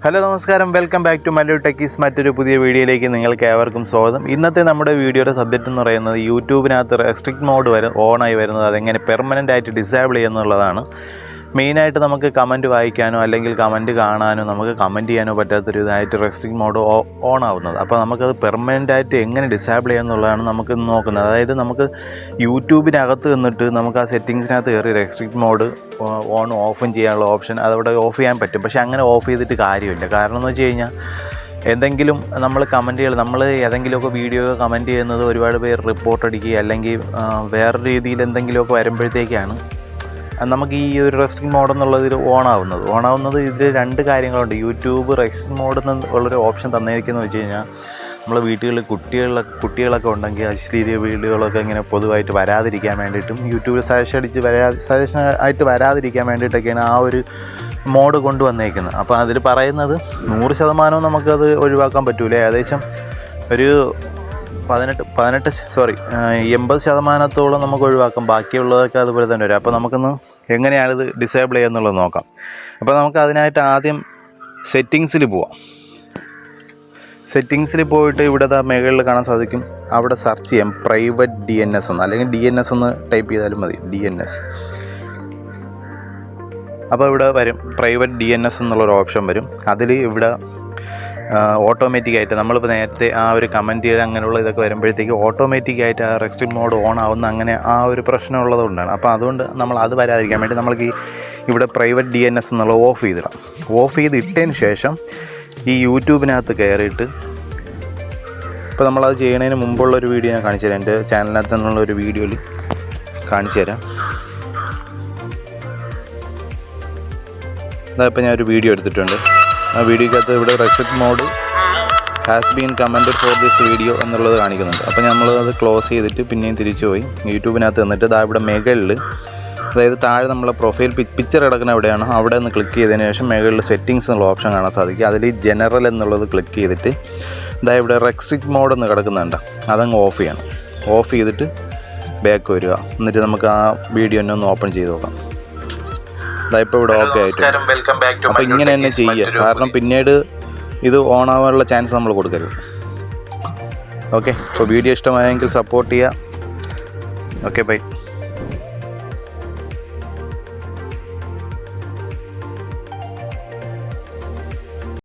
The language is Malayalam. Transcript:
ഹലോ നമസ്കാരം, welcome back to Mallu Techies. മറ്റൊരു പുതിയ വീഡിയോയിലേക്ക് നിങ്ങൾക്ക് ഏവർക്കും സ്വാഗതം. ഇന്നത്തെ നമ്മുടെ വീഡിയോയുടെ സബ്ജക്റ്റ് എന്ന് പറയുന്നത് യൂട്യൂബിനകത്ത് റെസ്ട്രിക്റ്റ് മോഡ് ഓണായി വരുന്നത് അതെങ്ങനെ പെർമനൻ്റ് ആയിട്ട് ഡിസേബിൾ ചെയ്യുന്നുള്ളതാണ്. മെയിനായിട്ട് നമുക്ക് കമൻറ്റ് വായിക്കാനോ അല്ലെങ്കിൽ കമൻറ്റ് കാണാനോ നമുക്ക് കമൻറ്റ് ചെയ്യാനോ പറ്റാത്തൊരു ഇതായിട്ട് റെസ്ട്രിക്റ്റ് മോഡ് ഓൺ ആവുന്നത്. അപ്പോൾ നമുക്കത് പെർമനൻ്റ് ആയിട്ട് എങ്ങനെ ഡിസേബിൾ ചെയ്യാന്നുള്ളതാണ് നമുക്ക് നോക്കുന്നത്. അതായത് നമുക്ക് യൂട്യൂബിനകത്ത് നിന്നിട്ട് നമുക്ക് ആ സെറ്റിങ്സിനകത്ത് കയറി റെസ്ട്രിക്റ്റ് മോഡ് ഓൺ ഓഫും ചെയ്യാനുള്ള ഓപ്ഷൻ അതവിടെ ഓഫ് ചെയ്യാൻ പറ്റും. പക്ഷേ അങ്ങനെ ഓഫ് ചെയ്തിട്ട് കാര്യമില്ല. കാരണം എന്ന് വെച്ച് കഴിഞ്ഞാൽ എന്തെങ്കിലും നമ്മൾ കമൻറ്റുകൾ നമ്മൾ ഏതെങ്കിലുമൊക്കെ വീഡിയോ കമൻറ്റ് ചെയ്യുന്നത് ഒരുപാട് പേർ റിപ്പോർട്ട് അടിക്കുക അല്ലെങ്കിൽ വേറെ രീതിയിൽ എന്തെങ്കിലുമൊക്കെ വരുമ്പോഴത്തേക്കാണ് നമുക്ക് ഈ ഒരു റെസ്ട്രിക്റ്റ് മോഡ് എന്നുള്ളതിൽ ഓണാവുന്നത്. ഇതിൽ രണ്ട് കാര്യങ്ങളുണ്ട്. യൂട്യൂബ് റെസ്ട്രിക്റ്റ് മോഡ് എന്നുള്ളൊരു ഓപ്ഷൻ തന്നിരിക്കുന്നത് വെച്ച് കഴിഞ്ഞാൽ നമ്മളെ വീട്ടുകളിൽ കുട്ടികളൊക്കെ ഉണ്ടെങ്കിൽ അശ്ലീല വീഡിയോകളൊക്കെ ഇങ്ങനെ പൊതുവായിട്ട് വരാതിരിക്കാൻ വേണ്ടിയിട്ടും യൂട്യൂബിൽ സജഷൻ ആയിട്ട് വരാതിരിക്കാൻ വേണ്ടിയിട്ടൊക്കെയാണ് ആ ഒരു മോഡ് കൊണ്ടുവന്നേക്കുന്നത്. അപ്പോൾ അതിൽ പറയുന്നത് 100% നമുക്കത് ഒഴിവാക്കാൻ പറ്റൂല. ഏകദേശം ഒരു 80% നമുക്ക് ഒഴിവാക്കാം. ബാക്കിയുള്ളതൊക്കെ അതുപോലെ തന്നെ വരും. അപ്പോൾ നമുക്കൊന്ന് എങ്ങനെയാണിത് ഡിസേബിൾ ചെയ്യുന്നുള്ളത് നോക്കാം. അപ്പോൾ നമുക്ക് അതിനായിട്ട് ആദ്യം സെറ്റിങ്സിൽ പോവാം. സെറ്റിങ്സിൽ പോയിട്ട് ഇവിടെ മേഖലയിൽ കാണാൻ സാധിക്കും. അവിടെ സെർച്ച് ചെയ്യാം പ്രൈവറ്റ് DNS എന്ന്, അല്ലെങ്കിൽ DNS എന്ന് ടൈപ്പ് ചെയ്താലും മതി. DNS. അപ്പോൾ ഇവിടെ വരും പ്രൈവറ്റ് DNS എന്നുള്ളൊരു ഓപ്ഷൻ വരും. അതിൽ ഇവിടെ ഓട്ടോമാറ്റിക്കായിട്ട് നമ്മളിപ്പോൾ നേരത്തെ ആ ഒരു കമൻറ്റ് അങ്ങനെയുള്ള ഇതൊക്കെ വരുമ്പോഴത്തേക്ക് ഓട്ടോമാറ്റിക്കായിട്ട് ആ റെസ്ട്രിക്റ്റ് മോഡ് ഓൺ ആവുന്ന അങ്ങനെ ആ ഒരു പ്രശ്നം ഉള്ളതുകൊണ്ടാണ്. അപ്പോൾ അതുകൊണ്ട് നമ്മൾ അത് വരാതിരിക്കാൻ വേണ്ടി നമ്മൾക്ക് ഇവിടെ പ്രൈവറ്റ് DNS എന്നുള്ളത് ഓഫ് ചെയ്തിടാം. ഓഫ് ചെയ്തിട്ടതിന് ശേഷം ഈ യൂട്യൂബിനകത്ത് കയറിയിട്ട് ഇപ്പോൾ നമ്മളത് ചെയ്യുന്നതിന് മുമ്പുള്ളൊരു വീഡിയോ ഞാൻ കാണിച്ചു തരാം. എൻ്റെ ചാനലിനകത്ത് നിന്നുള്ളൊരു വീഡിയോയിൽ കാണിച്ചു തരാം. ഇപ്പോൾ ഞാനൊരു വീഡിയോ എടുത്തിട്ടുണ്ട്. ആ വീഡിയോക്കകത്ത് ഇവിടെ restrict mode has been commented for this video എന്നുള്ളത് കാണിക്കുന്നുണ്ട്. അപ്പോൾ നമ്മളത് ക്ലോസ് ചെയ്തിട്ട് പിന്നെയും തിരിച്ചു പോയി യൂട്യൂബിനകത്ത് വന്നിട്ട് ഇവിടെ മേഖലയിൽ, അതായത് താഴെ നമ്മളെ പ്രൊഫൈൽ പിക്ചർ കിടക്കുന്ന എവിടെയാണോ അവിടെ നിന്ന് ക്ലിക്ക് ചെയ്തതിന് ശേഷം മേഖലയിൽ സെറ്റിങ്സ് എന്നുള്ള ഓപ്ഷൻ കാണാൻ സാധിക്കും. അതിൽ ജനറൽ എന്നുള്ളത് ക്ലിക്ക് ചെയ്തിട്ട് ഇവിടെ റെസ്ട്രിക്റ്റ് മോഡ് എന്ന് കിടക്കുന്നുണ്ട്, അതങ്ങ് ഓഫ് ചെയ്യണം. ഓഫ് ചെയ്തിട്ട് ബാക്ക് വരിക. എന്നിട്ട് നമുക്ക് ആ വീഡിയോ തന്നെ ഒന്ന് ഓപ്പൺ ചെയ്ത് നോക്കാം. ഇപ്പോൾ ഇവിടെ ഓക്കെ ആയിട്ട്. അപ്പോൾ ഇങ്ങനെ തന്നെ ചെയ്യുക. കാരണം പിന്നീട് ഇത് ഓൺ ആവാനുള്ള ചാൻസ് നമ്മൾ കൊടുക്കരുത്. ഓക്കെ, അപ്പോൾ വീഡിയോ ഇഷ്ടമായെങ്കിൽ സപ്പോർട്ട് ചെയ്യുക. Okay, by.